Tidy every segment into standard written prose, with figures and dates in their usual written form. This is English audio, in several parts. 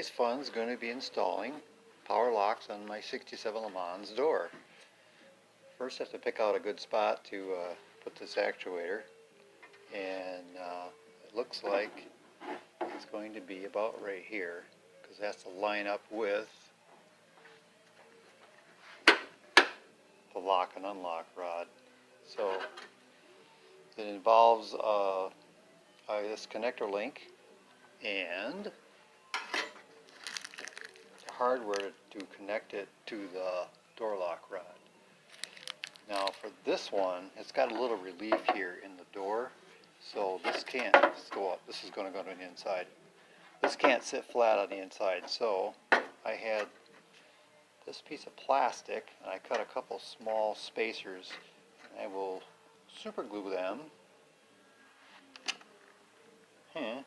Today's fun is going to be installing power locks on my 67 LeMans door. First I have to pick out a good spot to put this actuator, and it looks like it's going to be about right here because it has to line up with the lock and unlock rod. So it involves this connector link and hardware to connect it to the door lock rod. Now for this one, it's got a little relief here in the door, so this can't go up. This is going to go to the inside. This can't sit flat on the inside, so I had this piece of plastic and I cut a couple small spacers, and I will super glue them to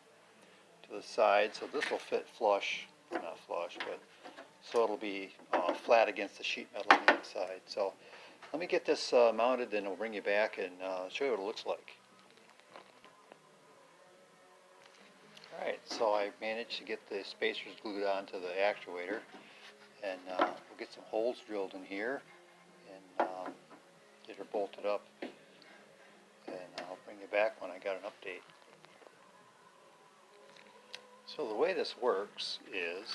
the side so this will fit flush, not flush, but so it'll be flat against the sheet metal on the inside. So let me get this mounted, then we'll bring you back and show you what it looks like. Alright, so I managed to get the spacers glued onto the actuator, and we'll get some holes drilled in here and get her bolted up, and I'll bring you back when I got an update. So the way this works is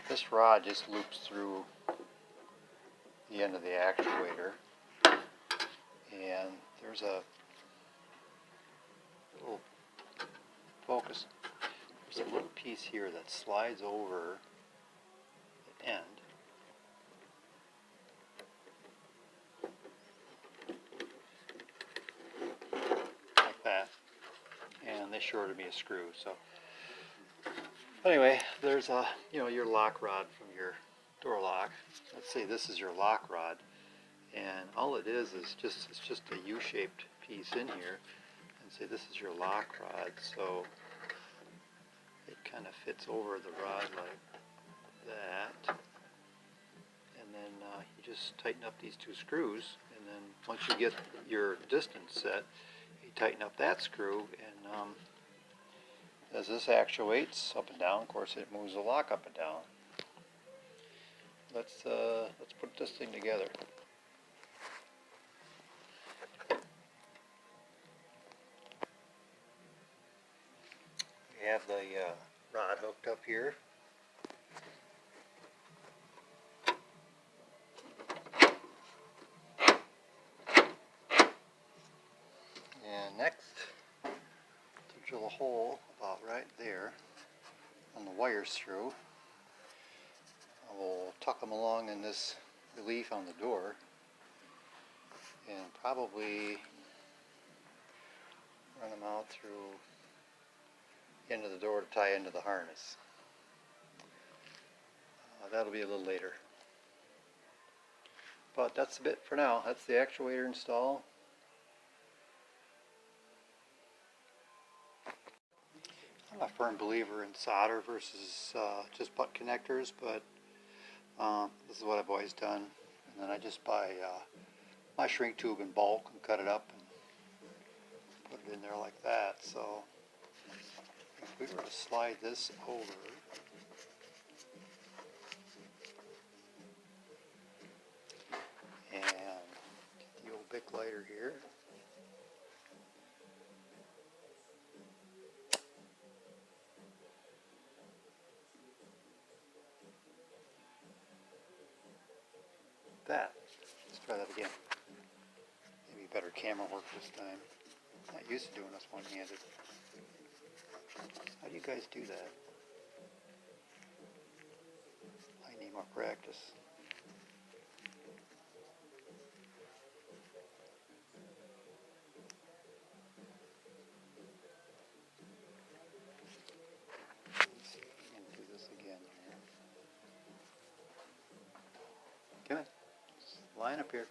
this rod just loops through the end of the actuator, and there's a little focus. There's a little piece here that slides over the end. Like that. And they shorted me a screw. So anyway, there's your lock rod from your door lock. Let's say this is your lock rod, and all it is just a U-shaped piece in here, and say this is your lock rod, so it kind of fits over the rod like that, and then you just tighten up these two screws, and then once you get your distance set, you tighten up that screw, and as this actuates up and down, of course it moves the lock up and down. Let's put this thing together. We have the rod hooked up here. And next, to drill a hole about right there on the wires through. We'll tuck them along in this relief on the door, and probably run them out through the end of the door to tie into the harness. That'll be a little later. But that's a bit for now. That's the actuator install. I'm a firm believer in solder versus just butt connectors, but this is what I've always done, and then I just buy my shrink tube in bulk and cut it up and put it in there like that. So if we were to slide this over, and get the old Bic lighter here, that. Let's try that again. Maybe better camera work this time. I'm not used to doing this one-handed. How do you guys do that? I need more practice. Let's see if we can do this again here. Come on. Just line up here.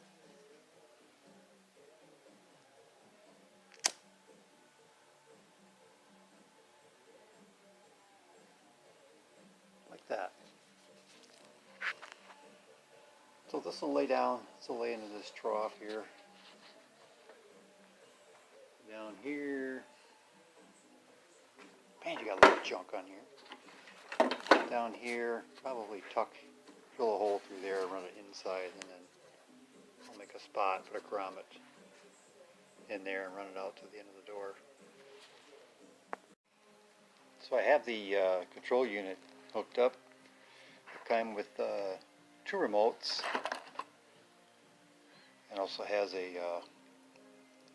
Like that. So this will lay down, this will lay into this trough here. Down here. Man, you got a lot of junk on here. down here, probably drill a hole through there, run it inside, and then I'll make a spot, put a grommet in there and run it out to the end of the door. So I have the control unit hooked up. It came with 2 remotes, and also has a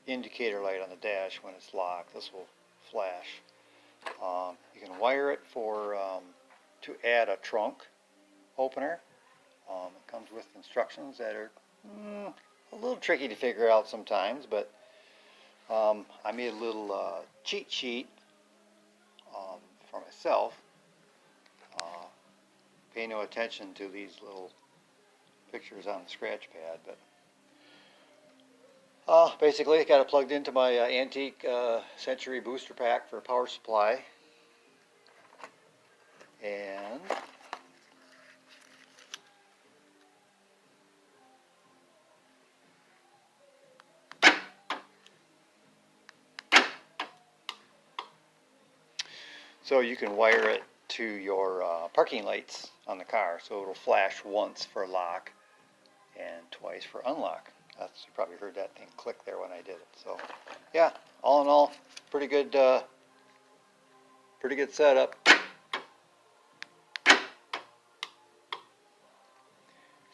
indicator light on the dash when it's locked. This will flash. You can wire it to add a trunk opener. It comes with instructions that are a little tricky to figure out sometimes, but I made a little cheat sheet for myself. Pay no attention to these little pictures on the scratch pad, but basically I got it plugged into my antique Century booster pack for power supply, and so you can wire it to your parking lights on the car, so it'll flash once for lock and twice for unlock. You probably heard that thing click there when I did it. So yeah, all in all, pretty good setup.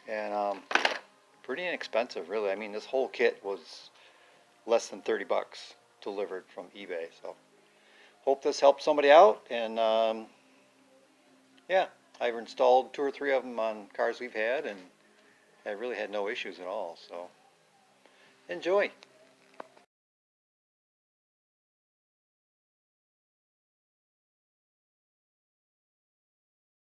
And pretty inexpensive, really. I mean, this whole kit was less than 30 bucks delivered from eBay. So hope this helps somebody out. And yeah, I've installed 2 or 3 of them on cars we've had, and I really had no issues at all. So enjoy.